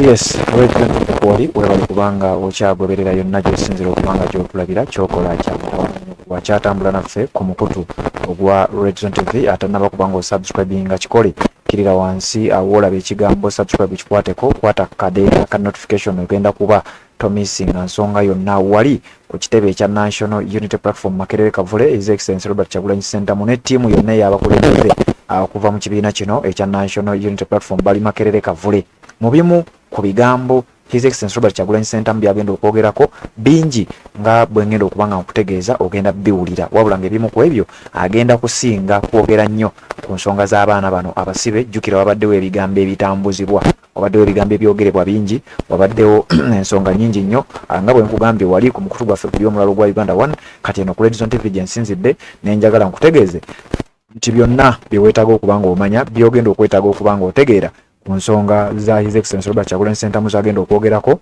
Yes, wali webali kubanga okyagoberera yonna gy'osinzira okubanga gy'otulabira kyokola kyatambula naffe ku mukutu ogwa Redzone TV atanaba kubanga osubscribinga kikole kirira wansi awolaba ekigambo subscribe kikwateko kwata kadeeta ka notification ogenda kuba tomisinga nsonga yonna wali ku kitebe ekya National Unity Platform Makerere Kavule His Excellency Robert Kyagulanyi Ssentamu ne ttiimu yonna eyabakulembeze okuva mu kibiina kino ekya National Unity Platform bali Makerere Kavule mu bimu ku bigambo His Excellency Robert Kyagulanyi Ssentamu byagenda okwogerako bingi nga bwengenda okubanga nkutegeeza ogenda biwulira wabula ng'ebimu ku ebyo agenda kusinga kwogera nnyo ku nsonga z'abaana bano abasibe jjukira wabaddewo ebigambo ebitambuzibwa wabaddewo ebigambo ebyogerebwa bingi wabaddewo ensonga nnyingi nnyo nga bwe nkugambye wali ku mukutu gwaffe ku by'omulalo gwa Uganda 1 kati eno ku Redzone TV gye nsinzidde ne njagala nkutegeeze nti byonna bye weetaaga okubanga omanya byogenda okwetaaga okubanga otegeera ku nsonga za His Excellency Robert Kyagulanyi Ssentamu zagenda okwogerako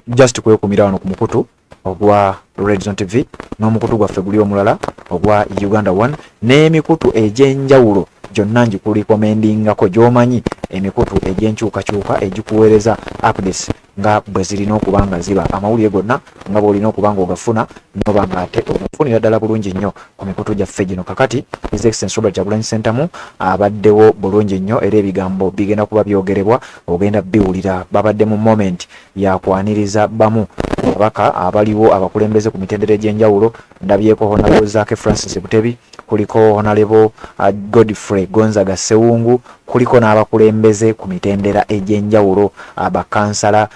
just kwekumira wano ku mukutu ogwa Redzone TV n'omukutu gwaffe guli omulala ogwa Uganda 1 n'emikutu egy'enjawulo gyonna ngikulikomendingako gy'omanyi emikutu egy'enkyukakyuka egikuweereza updates nga bwe zirina okubanga ziba amawulire gonna nga bw'olina okubanga ogafuna noba nga ate ogafunira ddala bulungi nnyo ku mikutu gyaffe gino kakati His Excellency Robert Kyagulanyi Ssentamu abaddewo bulungi nnyo era ebigambo bigenda kuba byogerebwa ogenda biwulira babadde mu moment yakwaniriza bamu ababaka abaliwo abakulembeze ku mitendera egy'enjawulo ndabyeko Honorable Zaake Francis Butebi kuliko Honorable Godfrey Gonzaga Sewungu kuliko n'abakulembeze ku mitendera egy'enjawulo abakansala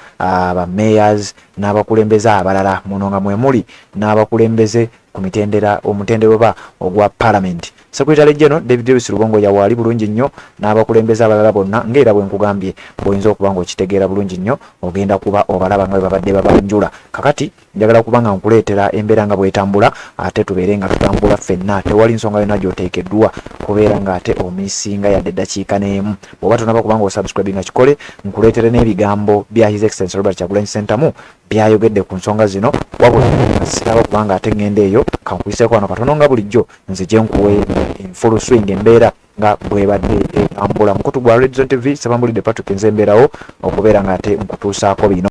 mayors n'abakulembeze abalala muno nga mwe muli n'abakulembeze ku mitendera omutendero ba ogwa parliament Secretary General David Lewis Rubongo yawali bulungi nnyo n'abakulembeze abalala bonna ng'era bwe nkugambye bw'oyinza okubanga okitegeera bulungi nnyo ogenda kuba obalaba nga babadde babanjula kakati njagala kubanga nkuleetera embeera nga bwetambula ate tubeere nga tutambula ffenna tewali nsonga yonna gy'oteekeddwa kubeera nga ate omisinga yadde eddakiika n'emu bw'oba tonaba kubanga osubscribinga kikole nkuleetere n'ebigambo bya His Excellency Robert Kyagulanyi Ssentamu byayogedde ku nsonga zino wabula siraba kubanga ate ngenda eyo kankuyiseeko wano katono nga bulijjo nze gye nkuwe full swing embeera nga bwebadde etambula mukutu gwa Redzone TV Sabambulidde Patrick nze mbeerawo okubeera nga ate nkutuusaako bino.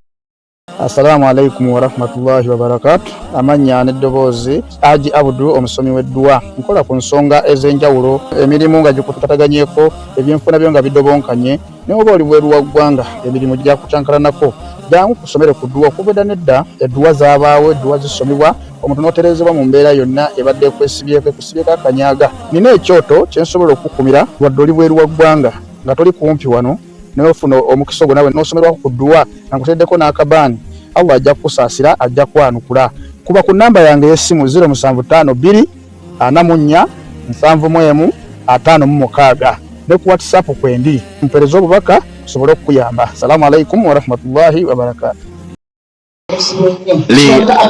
Assalamu alaikum wa rahmatullahi wa barakatuh. Amanya n'eddoboozi Haji Abdul omusomi w'eddua nkola ku nsonga ez'enjawulo emirimu nga gikutataganyeko ebyenfuna byo nga bidobonkanye ne oba oli bweru wa ggwanga emirimu gya kucankalanako jangu kusomere ku ddua okubeda nedda eddua zaabaawo eddua zisomibwa omuntu n'oterezebwa mu mbeera yonna ebadde ekusibyeko akanyaga nina ekyoto kyensobola okukumira wadde oli bweru wa ggwanga nga toli kumpi wano n'ofuna omukisa ogwo nawe n'osomerwako ku ddua nankuteddeko n'akabaani Allah ajja kusaasira ajja kwanukula kuba ku namba yange y'essimu 0752 44 71 56 ne ku WhatsApp kwendi mpereza obubaka sobole okuyamba. Assalamu alaikum wa rahmatullahi wa barakatuh.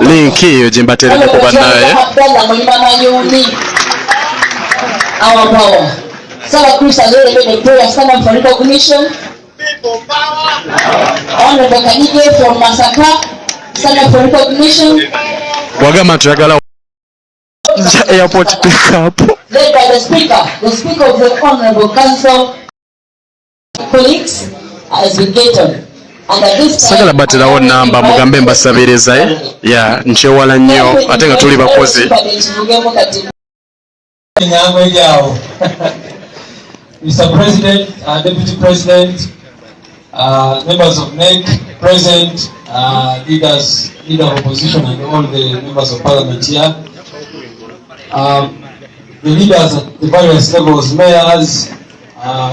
Link hiyo jimbatereko kwa naye our power. Sarah Cruz has already made a prayer. Stand up for recognition. Honorable Kadije from Masaka. Stand up for recognition. Wagama tuyagala airport pick up. Led by the speaker of the Honorable Council colleagues as we get on. Sagala batera wo namba mugambe mbasabiriza ya nchewala nnyo ate nga tuli bakozi. Mr. President, Deputy President, members of NEC, President, leader of opposition and all the members of parliament here. The leaders at the various levels, mayors,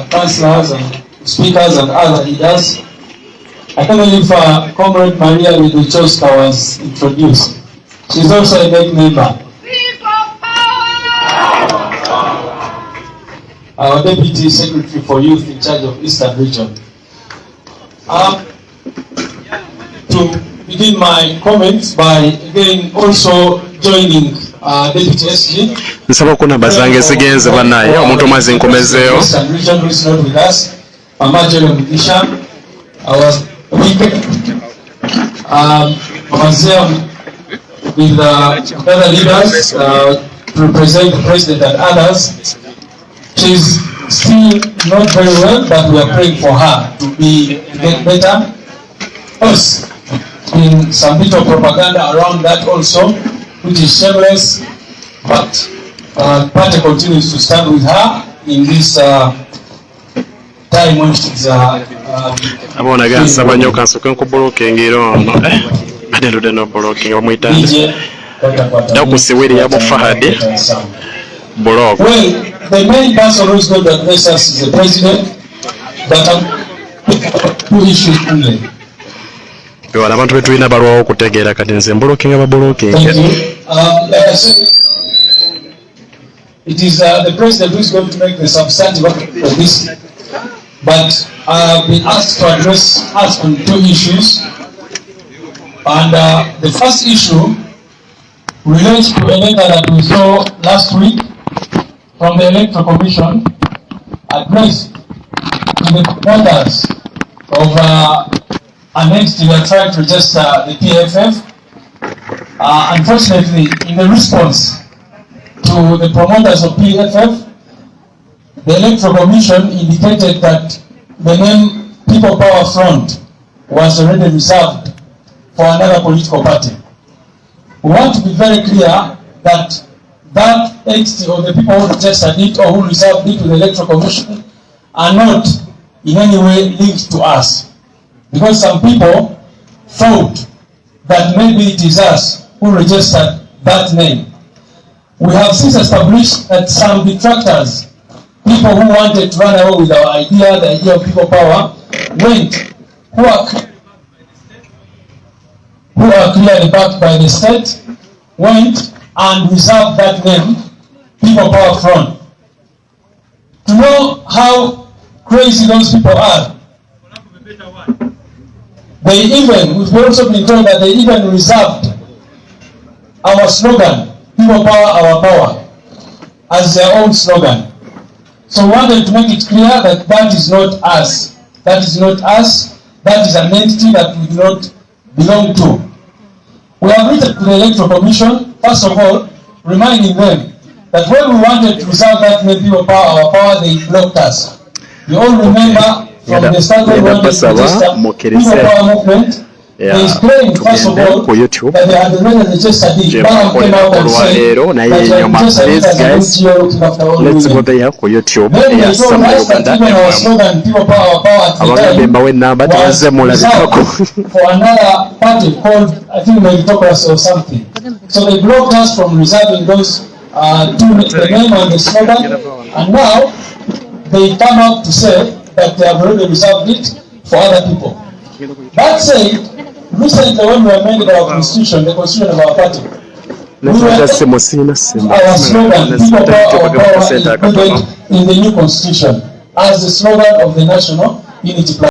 councillors and speakers and other leaders. I don't know if Comrade Maria Widuchowska was introduced. She's also a NEC member. Our Deputy Secretary for Youth in charge of Eastern Region. To begin my comments by again also joining Deputy SG. Nsaba kuna bazange zigenze banaye omuntu mazi nkomezeyo. Eastern Region who is not with us. Mama Jelo Mugisha. Our speaker. Myself with other leaders to represent the President and others. She's still not very well, but we are praying for her to be get better. Plus, in some bit of propaganda around that also, which is shameless, but party continues to stand with her in this time when she's abona gansa banyoka nsoke nkubulookinga era ono adelude no blocking omwitande dakusewere yabo Fahad blog. Well, the main person who is going to address us is the president, but two issues only. Biwala abantu betulina balwawo okutegeera kati nze blocking aba blocking. Thank you. Like I said, it is the president who is going to make the substantive of this, but I have been asked to address us on two issues, and the first issue relates to a letter that we saw last week from the Electoral Commission addressed to the promoters of an entity that tried to register the PFF. Unfortunately, in the response to the promoters of PFF, the Electoral Commission indicated that the name People Power Front was already reserved for another political party. We want to be very clear that that entity or the people who registered it or who reserved it to the Electoral Commission are not in any way linked to us. Because some people thought that maybe it is us who registered that name. We have since established that some detractors, people who wanted to run away with our idea, the idea of people power, who are clearly backed by the state, went and reserved that name, People Power Front. To know how crazy those people are, we've also been told that they even reserved our slogan, People Power, Our Power, as their own slogan. So we wanted to make it clear that that is not us. That is not us. That is an entity that we do not belong to. We have written to the Electoral Commission, first of all, reminding them that when we wanted to reserve that name, People Power, Our Power, they blocked us. You all remember from the start when we wanted to register People Power movement, they claimed, first of all, that they had already registered it. Bam came out and said that they had registered it as an NGO looking after all women. Let's go there ku YouTube. Then they told us that even our slogan, People Power, Our Power, at the time was for another party called, I think, Meritocracy or something. So they blocked us from reserving those the name and the slogan, and now they come out to say that they have already reserved it for other people. That said, recently when we amended our constitution, the constitution of our party, we were our slogan, People Power, Our Power, included in the new constitution as the slogan of the National Unity Platform.